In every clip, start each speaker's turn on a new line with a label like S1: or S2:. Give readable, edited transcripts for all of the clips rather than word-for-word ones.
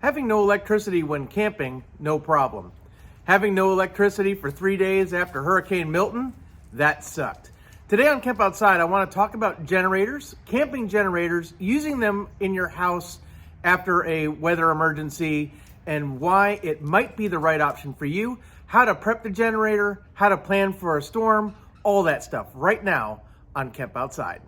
S1: Having no electricity when camping, no problem. Having no electricity for 3 days after Hurricane Milton, that sucked. Today on Camp Outside, I want to talk about generators, camping generators, using them in your house after a weather emergency, and why it might be the right option for you, how to prep the generator, how to plan for a storm, all that stuff right now on Camp Outside.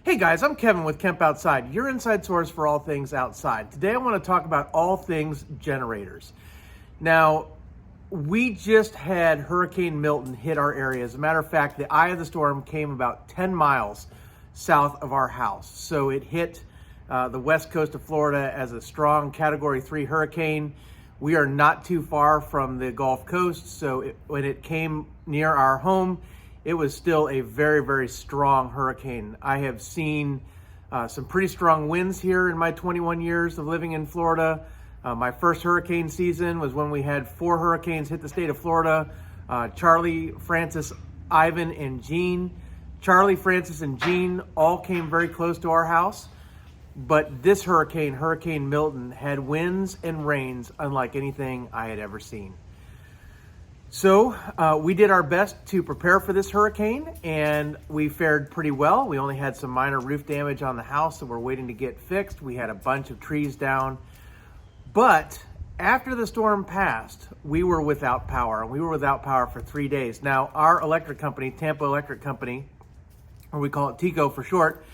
S1: Hey guys, I'm Kevin with Camp Outside, your inside source for all things outside. Today I want to talk about all things generators. Now, we just had Hurricane Milton hit our area. As a matter of fact, the eye of the storm came about 10 miles south of our house. So it hit the west coast of Florida as a strong Category 3 hurricane. We are not too far from the Gulf Coast, so when it came near our home, it was still a very, very strong hurricane. I have seen some pretty strong winds here in my 21 years of living in Florida. My first hurricane season was when we had 4 hurricanes hit the state of Florida. Charlie, Francis, Ivan, and Gene. Charlie, Francis, and Gene all came very close to our house. But this hurricane, Hurricane Milton, had winds and rains unlike anything I had ever seen. So we did our best to prepare for this hurricane, and we fared pretty well. We only had some minor roof damage on the house that we're waiting to get fixed. We had a bunch of trees down. But after the storm passed, we were without power. We were without power for 3 days. Now, our electric company, Tampa Electric Company, or we call it TECO for short,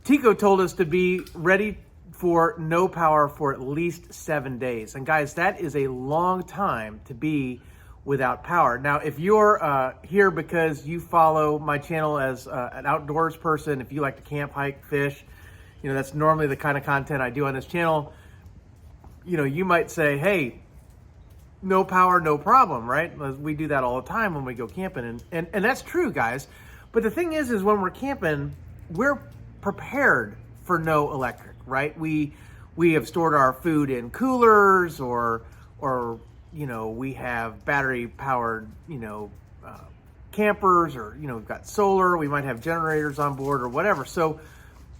S1: TECO told us to be ready for no power for at least 7 days. And guys, that is a long time to be without power. Now, if you're here because you follow my channel as an outdoors person, if you like to camp, hike, fish, that's normally the kind of content I do on this channel, you might say, hey, no power, no problem, right? We do that all the time when we go camping. And that's true, guys. But the thing is when we're camping, we're prepared for no electric, right? We have stored our food in coolers or we have battery powered, campers, or, we've got solar, we might have generators on board or whatever. So,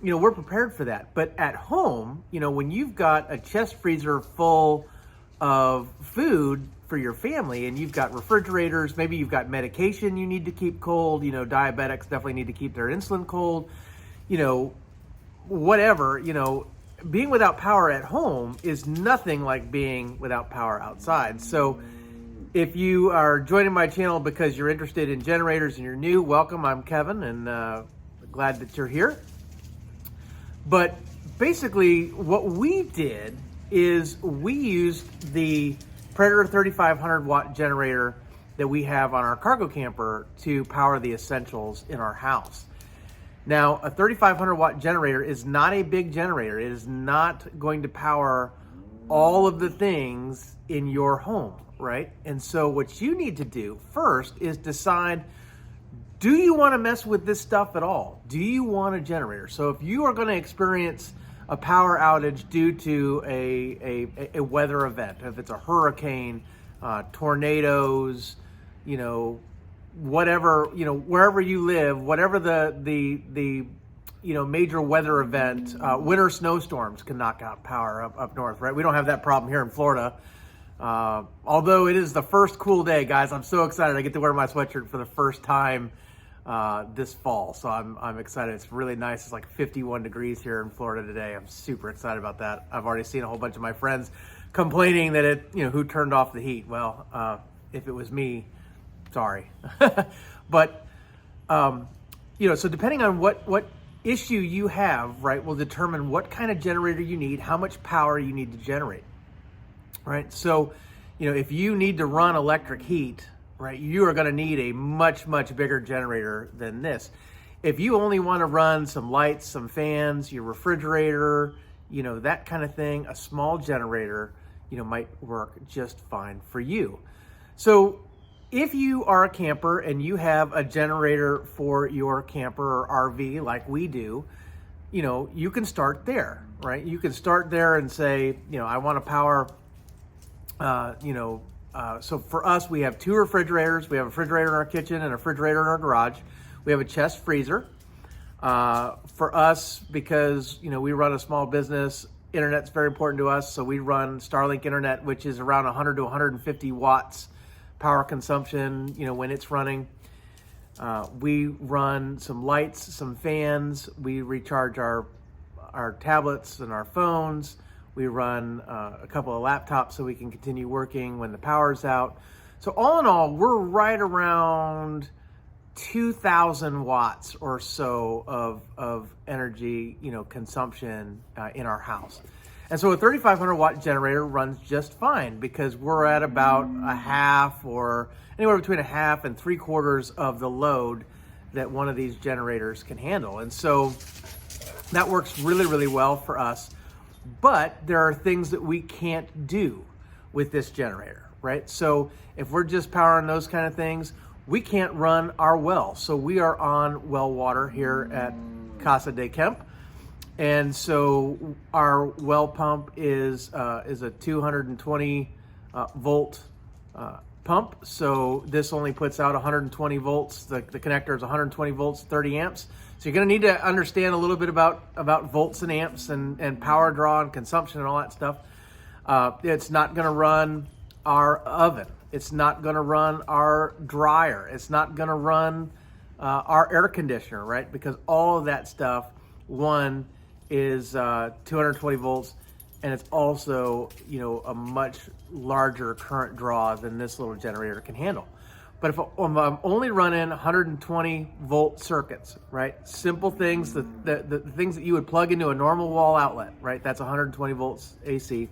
S1: we're prepared for that. But at home, when you've got a chest freezer full of food for your family and you've got refrigerators, maybe you've got medication you need to keep cold, diabetics definitely need to keep their insulin cold, whatever, being without power at home is nothing like being without power outside. So if you are joining my channel because you're interested in generators and you're new, welcome. I'm Kevin, and glad that you're here. But basically what we did is we used the Predator 3500 watt generator that we have on our cargo camper to power the essentials in our house. Now, a 3500 watt generator is not a big generator. It is not going to power all of the things in your home, right? And so what you need to do first is decide, do you want to mess with this stuff at all? Do you want a generator? So if you are going to experience a power outage due to a weather event, if it's a hurricane, tornadoes, whatever, wherever you live, whatever the major weather event, winter snowstorms can knock out power up north, right? We don't have that problem here in Florida. Although it is the first cool day, guys. I'm so excited. I get to wear my sweatshirt for the first time this fall. So I'm excited. It's really nice. It's like 51 degrees here in Florida today. I'm super excited about that. I've already seen a whole bunch of my friends complaining that who turned off the heat. Well, if it was me, sorry. But, so depending on what issue you have, right, will determine what kind of generator you need, how much power you need to generate, right? So, if you need to run electric heat, right, you are going to need a much, much bigger generator than this. If you only want to run some lights, some fans, your refrigerator, that kind of thing, a small generator, might work just fine for you. So if you are a camper and you have a generator for your camper or RV like we do, you can start there, right? You can start there and say, I want to power, So for us, we have 2 refrigerators. We have a refrigerator in our kitchen and a refrigerator in our garage. We have a chest freezer. For us, because we run a small business, internet's very important to us. So we run Starlink internet, which is around 100 to 150 watts power consumption. When it's running, we run some lights, some fans. We recharge our tablets and our phones. We run a couple of laptops so we can continue working when the power's out. So all in all, we're right around 2,000 watts or so of energy, consumption in our house. And so a 3,500 watt generator runs just fine because we're at about a half, or anywhere between a half and 3/4 of the load that one of these generators can handle. And so that works really, really well for us. But there are things that we can't do with this generator, right? So if we're just powering those kind of things, we can't run our well. So we are on well water here at Casa de Kemp. And so our well pump is a 220 volt pump. So this only puts out 120 volts. The connector is 120 volts, 30 amps. So you're going to need to understand a little bit about volts and amps and power draw and consumption and all that stuff. It's not going to run our oven. It's not going to run our dryer. It's not going to run our air conditioner, right? Because all of that stuff, one, is 220 volts, and it's also, a much larger current draw than this little generator can handle. But if I'm only running 120 volt circuits, right? Simple things, the things that you would plug into a normal wall outlet, right? That's 120 volts AC.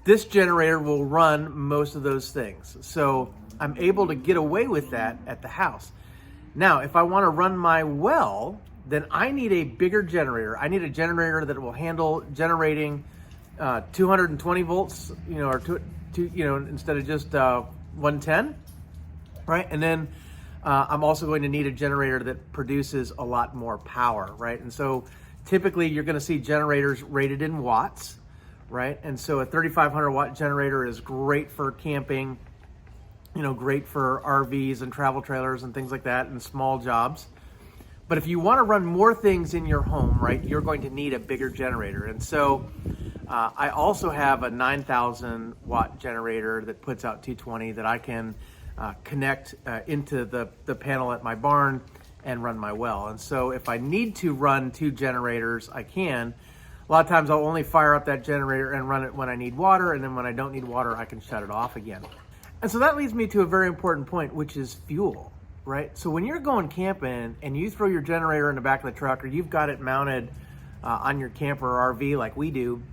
S1: This generator will run most of those things. So I'm able to get away with that at the house. Now, if I want to run my well, then I need a bigger generator. I need a generator that will handle generating 220 volts, or instead of just 110. Right, and then I'm also going to need a generator that produces a lot more power, right? And so typically you're going to see generators rated in watts, right? And so a 3,500 watt generator is great for camping, great for RVs and travel trailers and things like that and small jobs. But if you want to run more things in your home, right, you're going to need a bigger generator. And so I also have a 9,000 watt generator that puts out 220 that I can connect into the panel at my barn and run my well. And so if I need to run 2 generators, I can. A lot of times I'll only fire up that generator and run it when I need water, and then when I don't need water, I can shut it off again. And so that leads me to a very important point, which is fuel, right? So when you're going camping and you throw your generator in the back of the truck, or you've got it mounted on your camper or RV like we do,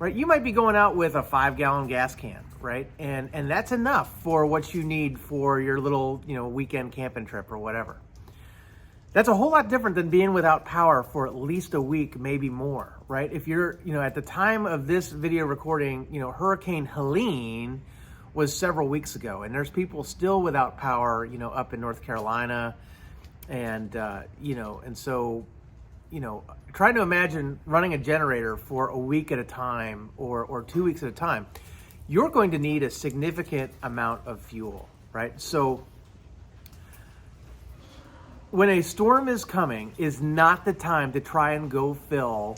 S1: right? You might be going out with a 5-gallon gas can, right? And that's enough for what you need for your little, weekend camping trip or whatever. That's a whole lot different than being without power for at least a week, maybe more, right? If you're, at the time of this video recording, Hurricane Helene was several weeks ago, and there's people still without power, up in North Carolina, and so trying to imagine running a generator for a week at a time or 2 weeks at a time, you're going to need a significant amount of fuel, right? So when a storm is coming is not the time to try and go fill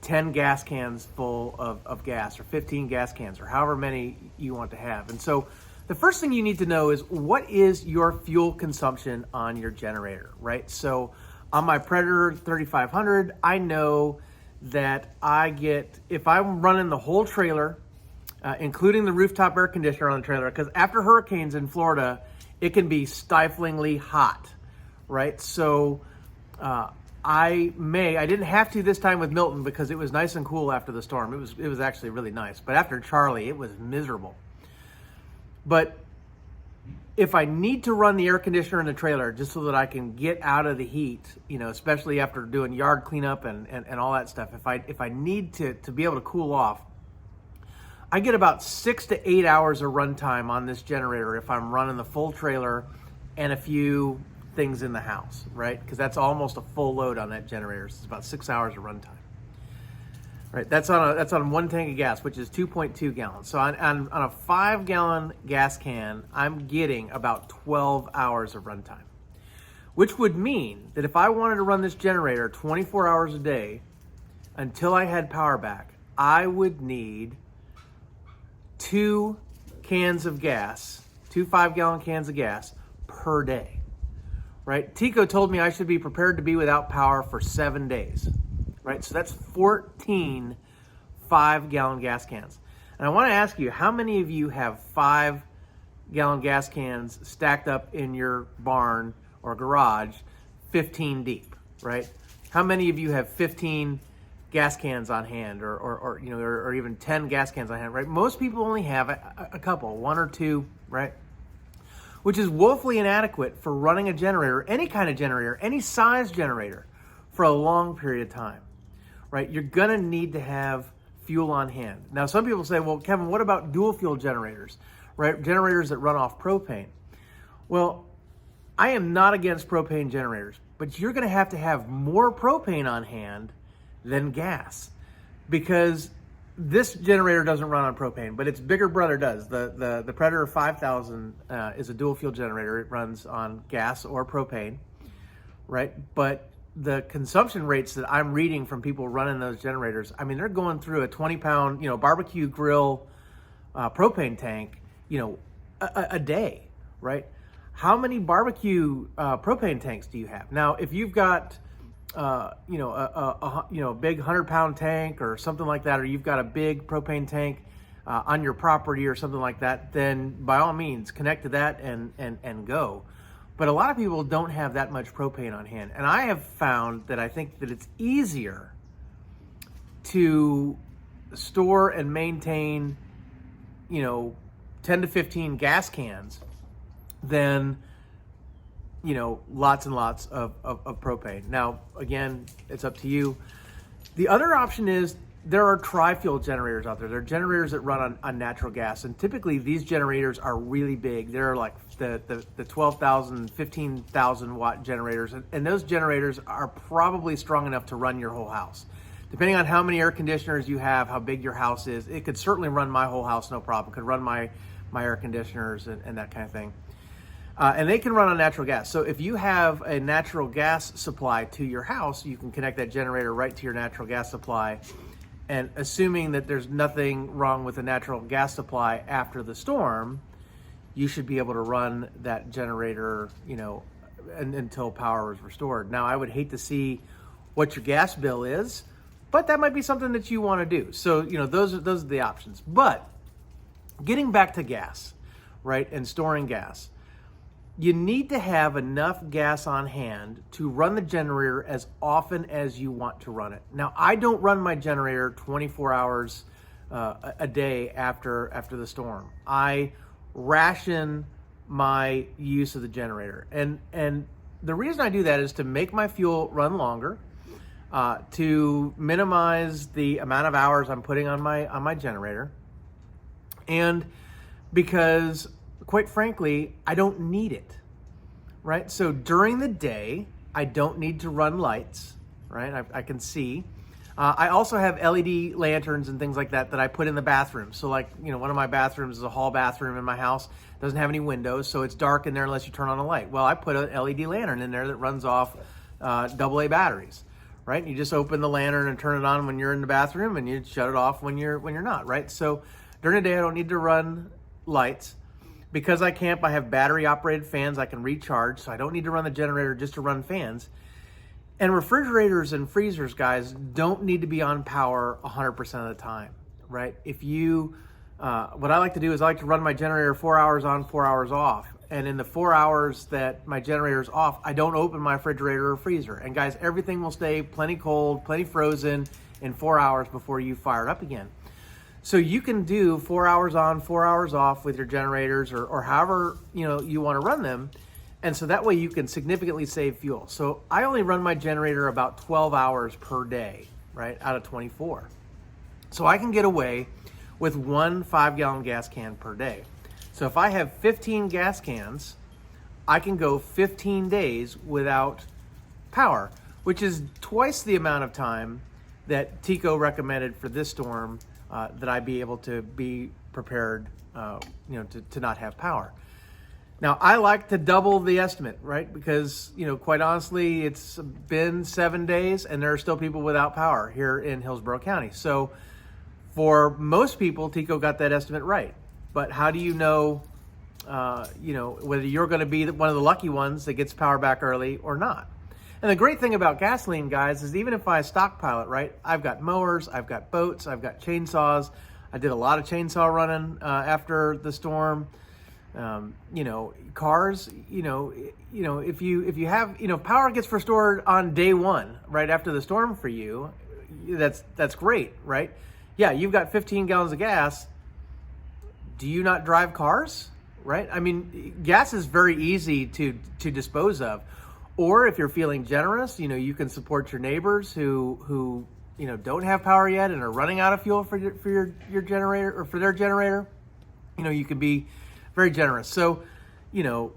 S1: 10 gas cans full of gas, or 15 gas cans, or however many you want to have. And so the first thing you need to know is, what is your fuel consumption on your generator, right? So on my Predator 3500, I know that if I'm running the whole trailer, including the rooftop air conditioner on the trailer, because after hurricanes in Florida, it can be stiflingly hot, right? So I didn't have to this time with Milton because it was nice and cool after the storm. It was actually really nice. But after Charlie, it was miserable. But if I need to run the air conditioner in the trailer just so that I can get out of the heat, especially after doing yard cleanup and all that stuff, if I need to be able to cool off, I get about 6 to 8 hours of runtime on this generator if I'm running the full trailer and a few things in the house, right? Because that's almost a full load on that generator. So it's about 6 hours of runtime. Right, that's on one tank of gas, which is 2.2 gallons. So on a 5-gallon gas can, I'm getting about 12 hours of runtime, which would mean that if I wanted to run this generator 24 hours a day until I had power back, I would need 2 cans of gas, 2 5-gallon cans of gas per day. Right? Tico told me I should be prepared to be without power for 7 days. Right? So that's 14 5-gallon gas cans. And I want to ask you, how many of you have 5-gallon gas cans stacked up in your barn or garage 15 deep, right? How many of you have 15 gas cans on hand or even 10 gas cans on hand, right? Most people only have a couple, 1 or 2, right? Which is woefully inadequate for running a generator, any kind of generator, any size generator, for a long period of time. Right, you're gonna need to have fuel on hand. Now, some people say, well, Kevin, what about dual fuel generators, right? Generators that run off propane. Well, I am not against propane generators, but you're gonna have to have more propane on hand than gas, because this generator doesn't run on propane, but its bigger brother does. The Predator 5000 is a dual fuel generator. It runs on gas or propane, right? But the consumption rates that I'm reading from people running those generators, I mean, they're going through a 20-pound, barbecue grill propane tank, a day, right? How many barbecue propane tanks do you have? Now, if you've got, a big 100-pound tank or something like that, or you've got a big propane tank on your property or something like that, then by all means, connect to that and go. But a lot of people don't have that much propane on hand. And I have found that I think that it's easier to store and maintain, 10 to 15 gas cans than, lots and lots of propane. Now, again, it's up to you. The other option is there are tri-fuel generators out there. There are generators that run on natural gas. And typically these generators are really big. They're like the 12,000, 15,000 watt generators. And those generators are probably strong enough to run your whole house. Depending on how many air conditioners you have, how big your house is, it could certainly run my whole house, no problem. It could run my air conditioners and that kind of thing. And they can run on natural gas. So if you have a natural gas supply to your house, you can connect that generator right to your natural gas supply. And assuming that there's nothing wrong with the natural gas supply after the storm, you should be able to run that generator, until power is restored. Now, I would hate to see what your gas bill is, but that might be something that you want to do. So, those are the options. But getting back to gas, right, and storing gas, you need to have enough gas on hand to run the generator as often as you want to run it. Now, I don't run my generator 24 hours a day after the storm. I ration my use of the generator. And the reason I do that is to make my fuel run longer, to minimize the amount of hours I'm putting on my generator, and because, quite frankly, I don't need it, right? So during the day, I don't need to run lights, right? I can see. I also have LED lanterns and things like that I put in the bathroom. So one of my bathrooms is a hall bathroom in my house. It doesn't have any windows, so it's dark in there unless you turn on a light. Well, I put an LED lantern in there that runs off AA batteries, right? You just open the lantern and turn it on when you're in the bathroom, and you shut it off when you're not, right? So during the day, I don't need to run lights. Because I camp, I have battery-operated fans I can recharge, so I don't need to run the generator just to run fans. And refrigerators and freezers, guys, don't need to be on power 100% of the time, right? If you, what I like to do is I like to run my generator 4 hours on, 4 hours off. And in the 4 hours that my generator is off, I don't open my refrigerator or freezer. And guys, everything will stay plenty cold, plenty frozen in 4 hours before you fire it up again. So you can do 4 hours on, 4 hours off with your generators, or however you want to run them. And so that way you can significantly save fuel. So I only run my generator about 12 hours per day, right, out of 24. So I can get away with 1 5-gallon gas can per day. So if I have 15 gas cans, I can go 15 days without power, which is twice the amount of time that Tico recommended for this storm, that I be able to be prepared, to not have power. Now, I like to double the estimate, right? Because, quite honestly, it's been 7 days and there are still people without power here in Hillsborough County. So for most people, Tico got that estimate right. But how do you know, whether you're going to be one of the lucky ones that gets power back early or not? And the great thing about gasoline, guys, is even if I stockpile it, right? I've got mowers, I've got boats, I've got chainsaws. I did a lot of chainsaw running after the storm. Cars, if you have, power gets restored on day one, right after the storm for you, that's great, right? Yeah, you've got 15 gallons of gas. Do you not drive cars, right? I mean, gas is very easy to dispose of. Or if you're feeling generous, you can support your neighbors who don't have power yet and are running out of fuel for your generator or for their generator. You can be very generous. So,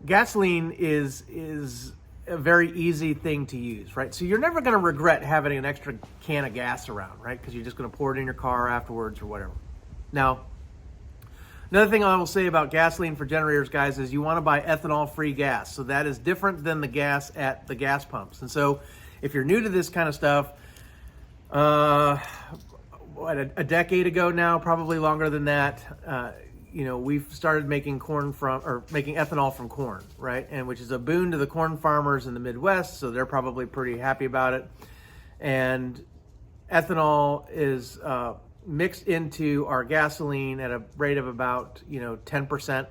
S1: gasoline is a very easy thing to use, right? So you're never going to regret having an extra can of gas around, right? Because you're just going to pour it in your car afterwards or whatever. Now, another thing I will say about gasoline for generators, guys, is you want to buy ethanol-free gas. So that is different than the gas at the gas pumps. And so if you're new to this kind of stuff, a decade ago now, probably longer than that, we've started making making ethanol from corn, right? And which is a boon to the corn farmers in the Midwest, so they're probably pretty happy about it. And ethanol is mixed into our gasoline at a rate of about 10%,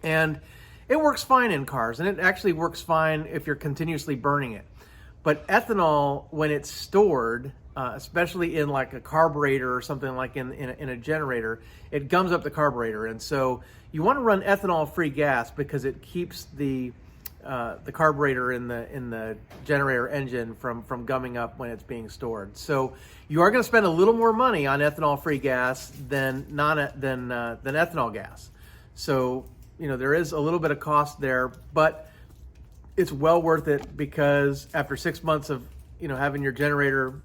S1: and it works fine in cars, and it actually works fine if you're continuously burning it. But ethanol, when it's stored, especially in like a carburetor or something like in a generator, it gums up the carburetor. And so you want to run ethanol-free gas because it keeps the carburetor in the generator engine from gumming up when it's being stored. So you are going to spend a little more money on ethanol-free gas than ethanol gas. So there is a little bit of cost there, but it's well worth it, because after 6 months of having your generator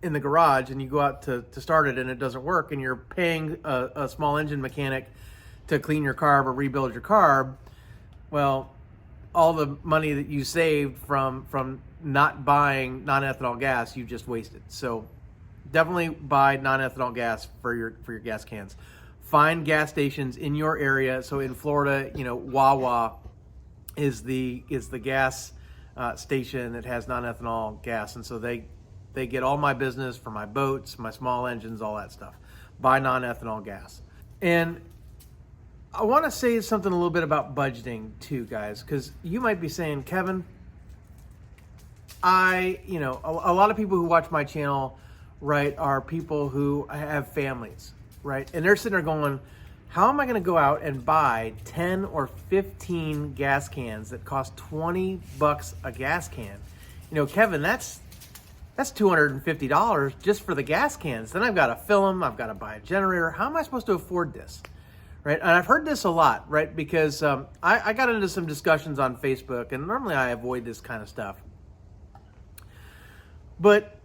S1: in the garage and you go out to start it and it doesn't work, and you're paying a small engine mechanic to clean your carb or rebuild your carb, well, all the money that you saved from not buying non-ethanol gas, you just wasted. So definitely buy non-ethanol gas for your gas cans. Find gas stations in your area. So in Florida, Wawa is the gas station that has non-ethanol gas, and so they get all my business for my boats, my small engines, all that stuff. Buy non-ethanol gas. And I want to say something a little bit about budgeting too, guys, because you might be saying, Kevin, a lot of people who watch my channel, right, are people who have families, right? And they're sitting there going, how am I going to go out and buy 10 or 15 gas cans that cost $20 a gas can? Kevin, that's $250 just for the gas cans. Then I've got to fill them. I've got to buy a generator. How am I supposed to afford this? Right? And I've heard this a lot, right? Because I got into some discussions on Facebook, and normally I avoid this kind of stuff. But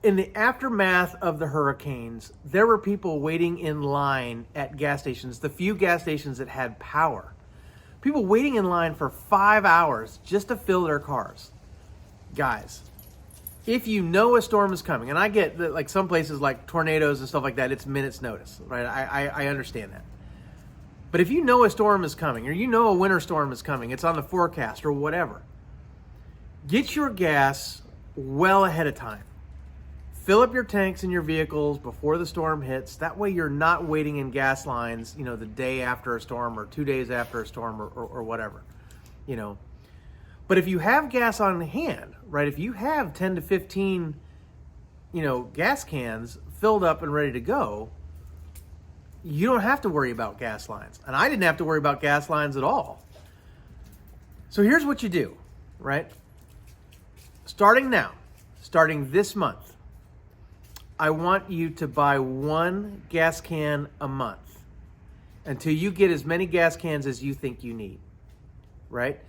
S1: in the aftermath of the hurricanes, there were people waiting in line at gas stations, the few gas stations that had power. People waiting in line for 5 hours just to fill their cars. Guys, if you know a storm is coming, and I get that, like some places like tornadoes and stuff like that, it's minutes notice, right? I understand that. But if you know a storm is coming, or a winter storm is coming, it's on the forecast or whatever, get your gas well ahead of time. Fill up your tanks in your vehicles before the storm hits. That way you're not waiting in gas lines, the day after a storm or 2 days after a storm or whatever, But if you have gas on hand, right, if you have 10 to 15, gas cans filled up and ready to go, you don't have to worry about gas lines. And I didn't have to worry about gas lines at all. So here's what you do, right? Starting this month, I want you to buy 1 gas can a month until you get as many gas cans as you think you need, right?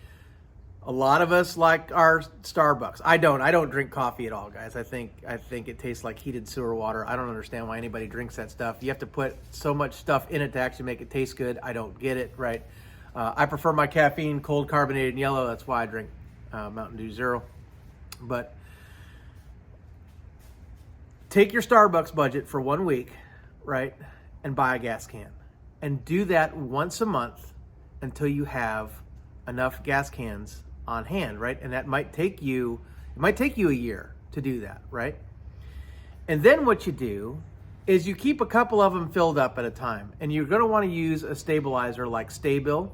S1: A lot of us like our Starbucks. I don't drink coffee at all, guys. I think it tastes like heated sewer water. I don't understand why anybody drinks that stuff. You have to put so much stuff in it to actually make it taste good. I don't get it, right? I prefer my caffeine cold, carbonated, and yellow. That's why I drink Mountain Dew Zero. But take your Starbucks budget for 1 week, right, and buy a gas can. And do that once a month until you have enough gas cans on hand, right? And that might take you, a year to do that, right? And then what you do is you keep a couple of them filled up at a time. And you're gonna wanna use a stabilizer like Sta-Bil,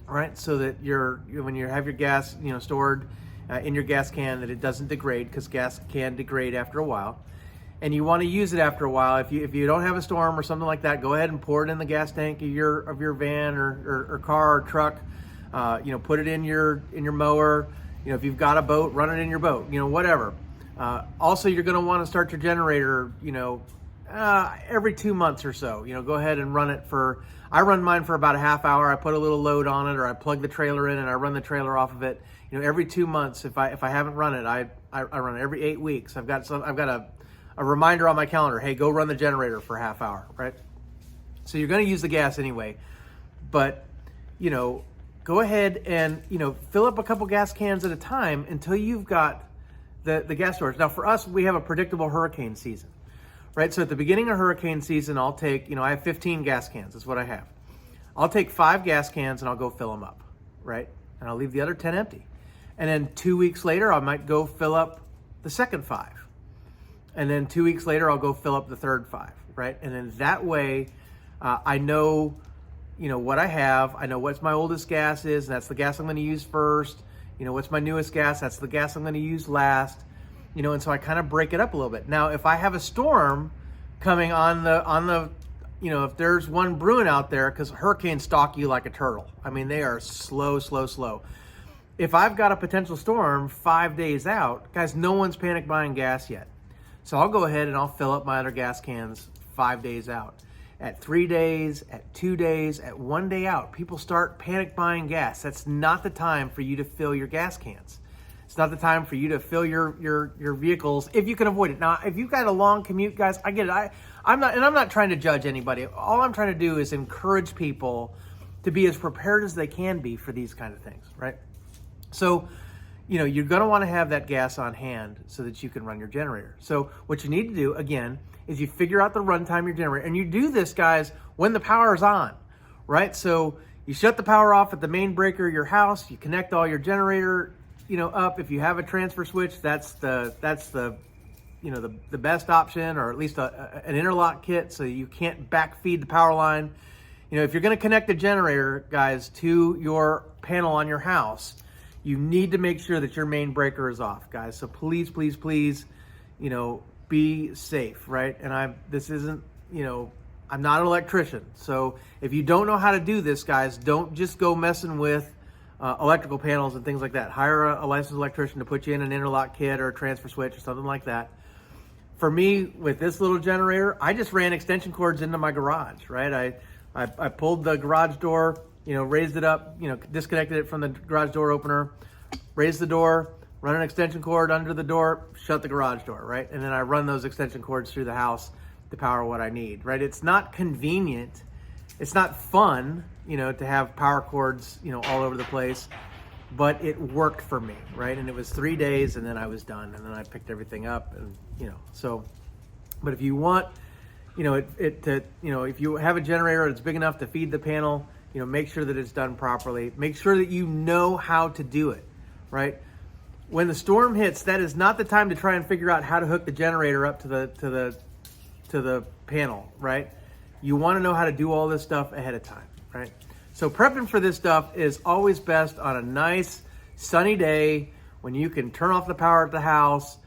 S1: right? So that when you have your gas, stored in your gas can, that it doesn't degrade, because gas can degrade after a while. And you want to use it after a while. If you don't have a storm or something like that, go ahead and pour it in the gas tank of your van or car or truck. Put it in your mower. If you've got a boat, run it in your boat. Whatever. Also, you're going to want to start your generator. Every 2 months or so. Go ahead and run it for. I run mine for about a half hour. I put a little load on it, or I plug the trailer in and I run the trailer off of it. Every 2 months. If I haven't run it, I run it every 8 weeks. I've got a reminder on my calendar, hey, go run the generator for a half hour, right? So you're going to use the gas anyway, but, go ahead and, fill up a couple gas cans at a time until you've got the gas storage. Now for us, we have a predictable hurricane season, right? So at the beginning of hurricane season, I'll take, I have 15 gas cans, that's what I have. I'll take 5 gas cans and I'll go fill them up, right? And I'll leave the other 10 empty. And then 2 weeks later, I might go fill up the second 5. And then 2 weeks later, I'll go fill up the third 5, right? And then that way, I know, what I have. I know what's my oldest gas is, and that's the gas I'm going to use first. What's my newest gas? That's the gas I'm going to use last. And so I kind of break it up a little bit. Now, if I have a storm coming on the, if there's one brewing out there, because hurricanes stalk you like a turtle. I mean, they are slow. If I've got a potential storm 5 days out, guys, no one's panic buying gas yet. So I'll go ahead and I'll fill up my other gas cans 5 days out. At 3 days, at 2 days, at 1 day out, people start panic buying gas. That's not the time for you to fill your gas cans. It's not the time for you to fill your vehicles if you can avoid it. Now, if you've got a long commute, guys, I get it. I'm not trying to judge anybody. All I'm trying to do is encourage people to be as prepared as they can be for these kind of things, right? So, you're going to want to have that gas on hand so that you can run your generator. So what you need to do, again, is you figure out the runtime of your generator. And you do this, guys, when the power is on, right? So you shut the power off at the main breaker of your house. You connect all your generator, up. If you have a transfer switch, that's the best option, or at least an interlock kit so you can't backfeed the power line. If you're going to connect the generator, guys, to your panel on your house, you need to make sure that your main breaker is off, guys. So please, be safe, right? And I'm not an electrician. So if you don't know how to do this, guys, don't just go messing with electrical panels and things like that. Hire a licensed electrician to put you in an interlock kit or a transfer switch or something like that. For me, with this little generator, I just ran extension cords into my garage, right? I pulled the garage door, raised it up, disconnected it from the garage door opener, raised the door, run an extension cord under the door, shut the garage door, right? And then I run those extension cords through the house to power what I need, right? It's not convenient. It's not fun, to have power cords, all over the place, but it worked for me, right? And it was 3 days and then I was done, and then I picked everything up and, so, but if you want, if you have a generator that's big enough to feed the panel, make sure that it's done properly. Make sure that you know how to do it, right? When the storm hits, that is not the time to try and figure out how to hook the generator up to the panel, right? You want to know how to do all this stuff ahead of time, right? So prepping for this stuff is always best on a nice sunny day when you can turn off the power at the house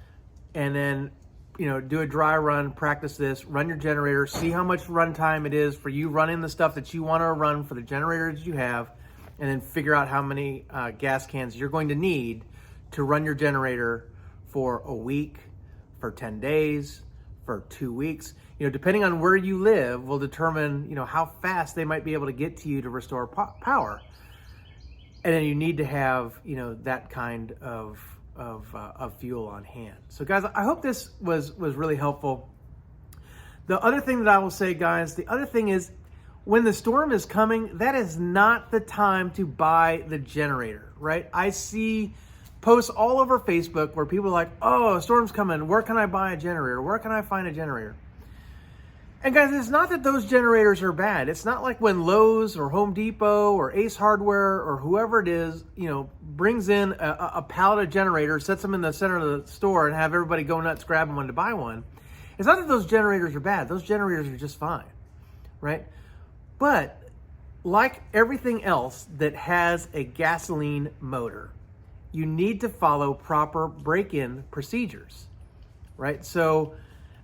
S1: and then, do a dry run, practice this, run your generator, see how much run time it is for you running the stuff that you want to run for the generators you have, and then figure out how many gas cans you're going to need to run your generator for a week, for 10 days, for 2 weeks. Depending on where you live will determine, how fast they might be able to get to you to restore power. and then you need to have, that kind of fuel on hand. So guys, I hope this was really helpful. The other thing that I will say, guys, the other thing is, when the storm is coming, that is not the time to buy the generator, right? I see posts all over Facebook where people are like, oh, a storm's coming. Where can I buy a generator? Where can I find a generator? And guys, it's not that those generators are bad. It's not like when Lowe's or Home Depot or Ace Hardware or whoever it is, brings in a pallet of generators, sets them in the center of the store and have everybody go nuts grabbing one to buy one. It's not that those generators are bad. Those generators are just fine, right? But like everything else that has a gasoline motor, you need to follow proper break-in procedures, right? So,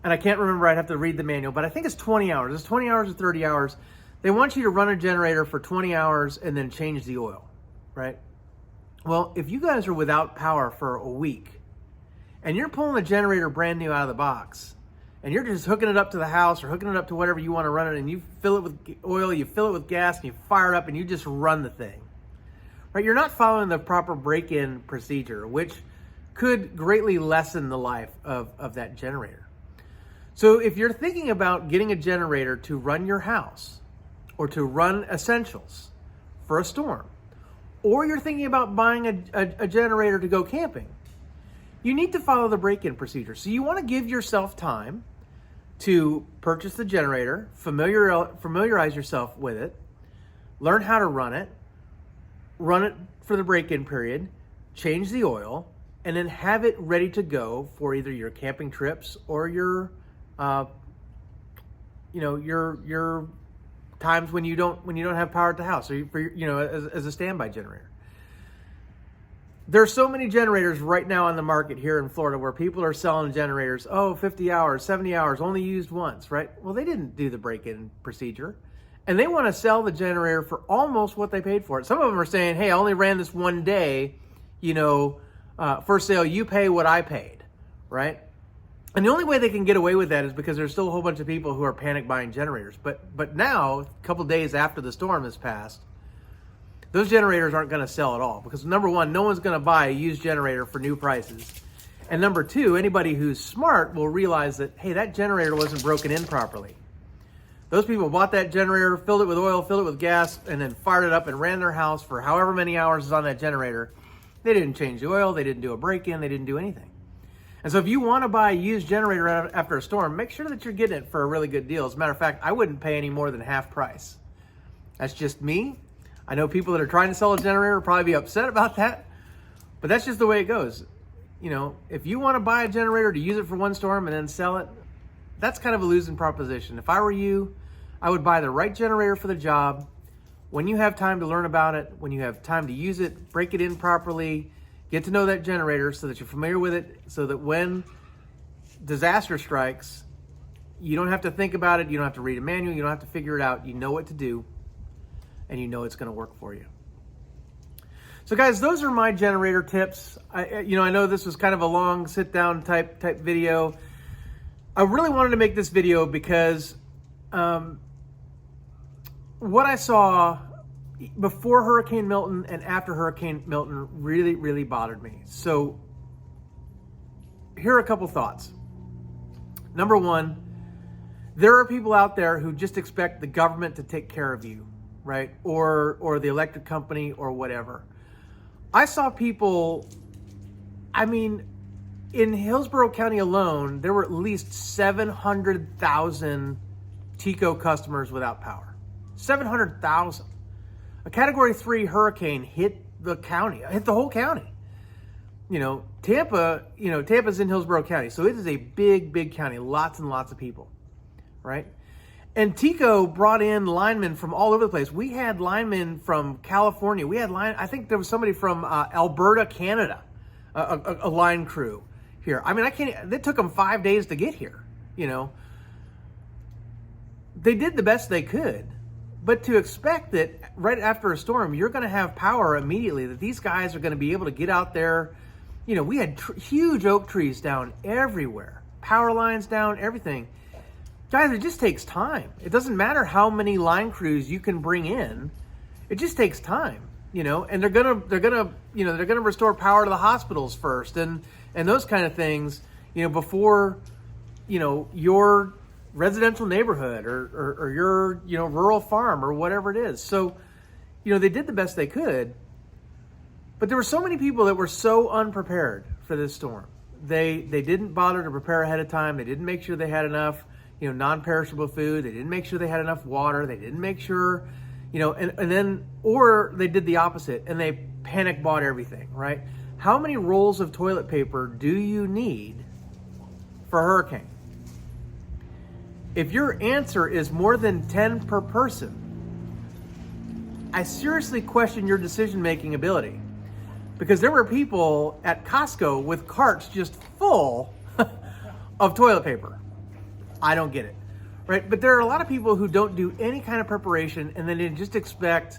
S1: and I can't remember, I'd have to read the manual, but I think it's 20 hours. It's 20 hours or 30 hours. They want you to run a generator for 20 hours and then change the oil, right? Well, if you guys are without power for a week and you're pulling the generator brand new out of the box and you're just hooking it up to the house or hooking it up to whatever you want to run it, and you fill it with oil, you fill it with gas, and you fire it up and you just run the thing, right? You're not following the proper break-in procedure, which could greatly lessen the life of that generator. So if you're thinking about getting a generator to run your house or to run essentials for a storm, or you're thinking about buying a generator to go camping, you need to follow the break-in procedure. So you want to give yourself time to purchase the generator, familiarize yourself with it, learn how to run it for the break-in period, change the oil, and then have it ready to go for either your camping trips or your times when you don't have power at the house, or for as a standby generator. There are so many generators right now on the market here in Florida where people are selling generators, 50 hours, 70 hours, only used once, right? Well, they didn't do the break-in procedure, and they want to sell the generator for almost what they paid for it. Some of them are saying, hey, I only ran this one day, first sale, you pay what I paid, right? And the only way they can get away with that is because there's still a whole bunch of people who are panic buying generators. But now, a couple of days after the storm has passed, those generators aren't going to sell at all, because number one, no one's going to buy a used generator for new prices. And number two, anybody who's smart will realize that, hey, that generator wasn't broken in properly. Those people bought that generator, filled it with oil, filled it with gas, and then fired it up and ran their house for however many hours is on that generator. They didn't change the oil, they didn't do a break-in, they didn't do anything. And so if you want to buy a used generator after a storm, make sure that you're getting it for a really good deal. As a matter of fact, I wouldn't pay any more than half price. That's just me. I know people that are trying to sell a generator will probably be upset about that, but that's just the way it goes. If you want to buy a generator to use it for one storm and then sell it, that's kind of a losing proposition. If I were you, I would buy the right generator for the job. When you have time to learn about it, when you have time to use it, break it in properly, get to know that generator so that you're familiar with it, so that when disaster strikes, you don't have to think about it, you don't have to read a manual, you don't have to figure it out, you know what to do, and you know it's going to work for you. So guys, those are my generator tips. I know this was kind of a long sit-down type video. I really wanted to make this video because what I saw before Hurricane Milton and after Hurricane Milton really, really bothered me. So here are a couple thoughts. Number one, there are people out there who just expect the government to take care of you, right? Or the electric company or whatever. I saw people, in Hillsborough County alone, there were at least 700,000 TECO customers without power. 700,000. A Category 3 hurricane hit the whole county. Tampa's in Hillsborough County, so it is a big, big county, lots and lots of people, right? And TECO brought in linemen from all over the place. We had linemen from California. I think there was somebody from Alberta, Canada, a line crew here. It took them 5 days to get here, They did the best they could. But to expect that right after a storm, you're going to have power immediately, that these guys are going to be able to get out there. We had huge oak trees down everywhere, power lines down, everything. Guys, it just takes time. It doesn't matter how many line crews you can bring in. It just takes time. and they're gonna restore power to the hospitals first, and those kind of things, before, your residential neighborhood or your, rural farm or whatever it is. So, they did the best they could, but there were so many people that were so unprepared for this storm. They didn't bother to prepare ahead of time. They didn't make sure they had enough, non-perishable food. They didn't make sure they had enough water. They didn't make sure, or they did the opposite and they panic bought everything, right? How many rolls of toilet paper do you need for a hurricane? If your answer is more than 10 per person, I seriously question your decision-making ability, because there were people at Costco with carts just full of toilet paper. I don't get it, right? But there are a lot of people who don't do any kind of preparation, and then they just expect,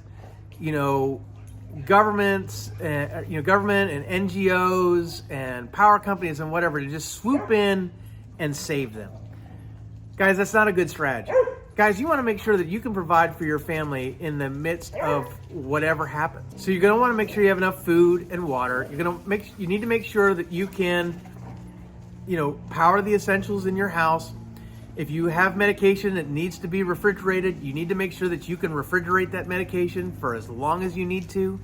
S1: governments, government and NGOs and power companies and whatever to just swoop in and save them. Guys, that's not a good strategy. Guys, you want to make sure that you can provide for your family in the midst of whatever happens. So you're going to want to make sure you have enough food and water. You need to make sure that you can, power the essentials in your house. If you have medication that needs to be refrigerated, you need to make sure that you can refrigerate that medication for as long as you need to,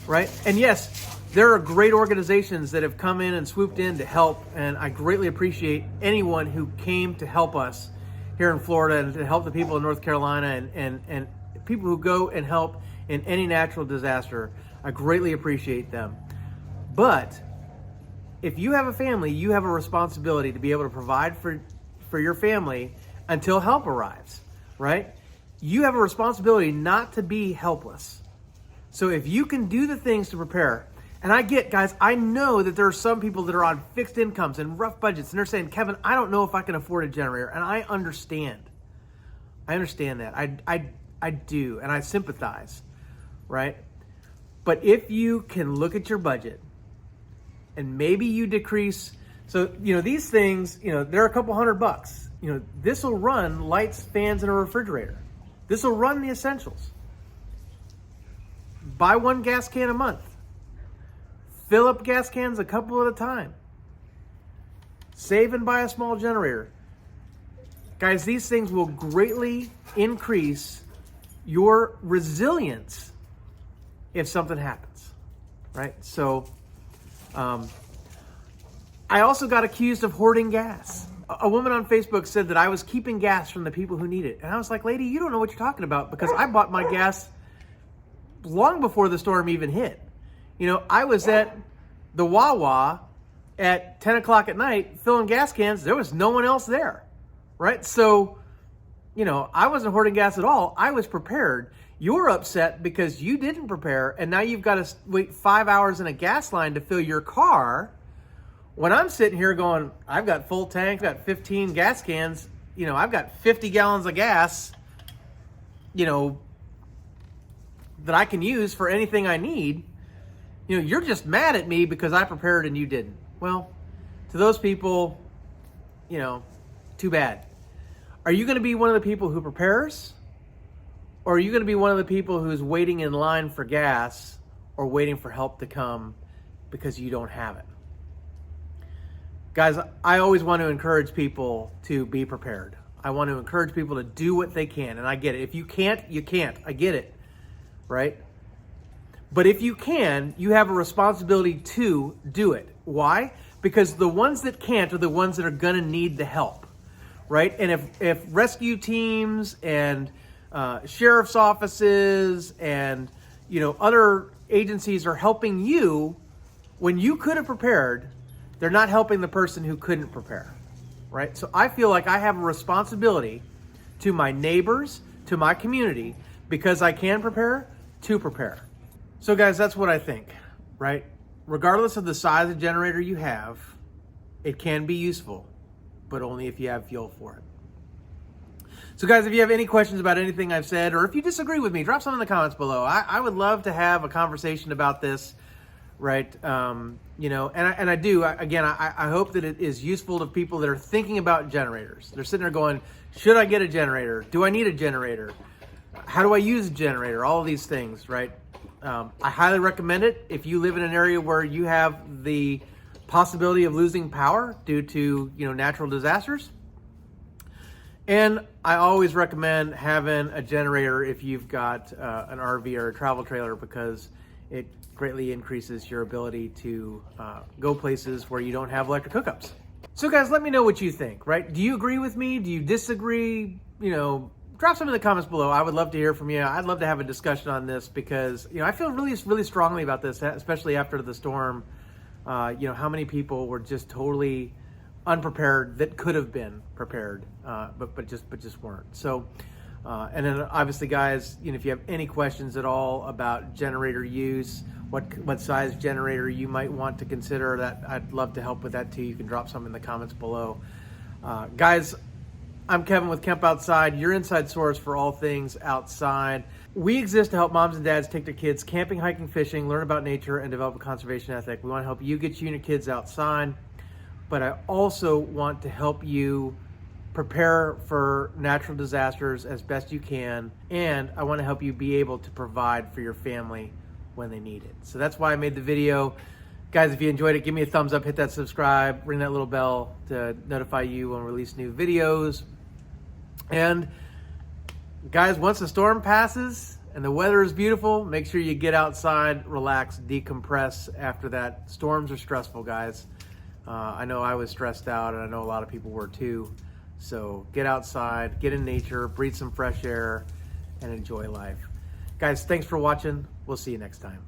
S1: right? And yes, there are great organizations that have come in and swooped in to help, and I greatly appreciate anyone who came to help us here in Florida and to help the people in North Carolina and people who go and help in any natural disaster. I greatly appreciate them. But if you have a family, you have a responsibility to be able to provide for your family until help arrives, right? You have a responsibility not to be helpless. So if you can do the things to prepare, and guys, I know that there are some people that are on fixed incomes and rough budgets, and they're saying, Kevin, I don't know if I can afford a generator. And I understand. I understand that. I do, and I sympathize, right? But if you can look at your budget and maybe you decrease, so, these things, they're a couple $100. This will run lights, fans, and a refrigerator. This will run the essentials. Buy one gas can a month. Fill up gas cans a couple at a time. Save and buy a small generator. Guys, these things will greatly increase your resilience if something happens, right? So, I also got accused of hoarding gas. A woman on Facebook said that I was keeping gas from the people who need it. And I was like, lady, you don't know what you're talking about, because I bought my gas long before the storm even hit. I was at the Wawa at 10 o'clock at night filling gas cans. There was no one else there, right? So, I wasn't hoarding gas at all. I was prepared. You're upset because you didn't prepare, and now you've got to wait 5 hours in a gas line to fill your car, when I'm sitting here going, I've got full tank, I've got 15 gas cans, I've got 50 gallons of gas, that I can use for anything I need. You're just mad at me because I prepared and you didn't. Well, to those people, too bad. Are you going to be one of the people who prepares? Or are you going to be one of the people who's waiting in line for gas or waiting for help to come because you don't have it? Guys, I always want to encourage people to be prepared. I want to encourage people to do what they can. And I get it. If you can't, you can't. I get it. Right? But if you can, you have a responsibility to do it. Why? Because the ones that can't are the ones that are going to need the help. Right? And if rescue teams and sheriff's offices and other agencies are helping you when you could have prepared, they're not helping the person who couldn't prepare, right? So I feel like I have a responsibility to my neighbors, to my community, because I can prepare, to prepare. So guys, that's what I think, right? Regardless of the size of generator you have, it can be useful, but only if you have fuel for it. So guys, if you have any questions about anything I've said, or if you disagree with me, drop some in the comments below. I would love to have a conversation about this, right? And I do. I hope that it is useful to people that are thinking about generators. They're sitting there going, should I get a generator? Do I need a generator? How do I use a generator? All of these things, right? I highly recommend it if you live in an area where you have the possibility of losing power due to natural disasters. And I always recommend having a generator if you've got an RV or a travel trailer, because it greatly increases your ability to go places where you don't have electric hookups. So guys, let me know what you think, right? Do you agree with me? Do you disagree? Drop some in the comments below. I would love to hear from you. I'd love to have a discussion on this because, I feel really, really strongly about this, especially after the storm. How many people were just totally unprepared that could have been prepared, but just weren't. So, and then obviously, guys, if you have any questions at all about generator use, what size generator you might want to consider, that I'd love to help with that too. You can drop some in the comments below. Guys, I'm Kevin with Kemp Outside, your inside source for all things outside. We exist to help moms and dads take their kids camping, hiking, fishing, learn about nature, and develop a conservation ethic. We want to help you get you and your kids outside, but I also want to help you prepare for natural disasters as best you can, and I want to help you be able to provide for your family when they need it. So that's why I made the video. Guys, if you enjoyed it, give me a thumbs up, hit that subscribe, ring that little bell to notify you when we release new videos. And guys, once the storm passes and the weather is beautiful, make sure you get outside, relax, decompress after that. Storms are stressful, guys. I know I was stressed out, and I know a lot of people were too. So get outside, get in nature, breathe some fresh air, and enjoy life. Guys, thanks for watching. We'll see you next time.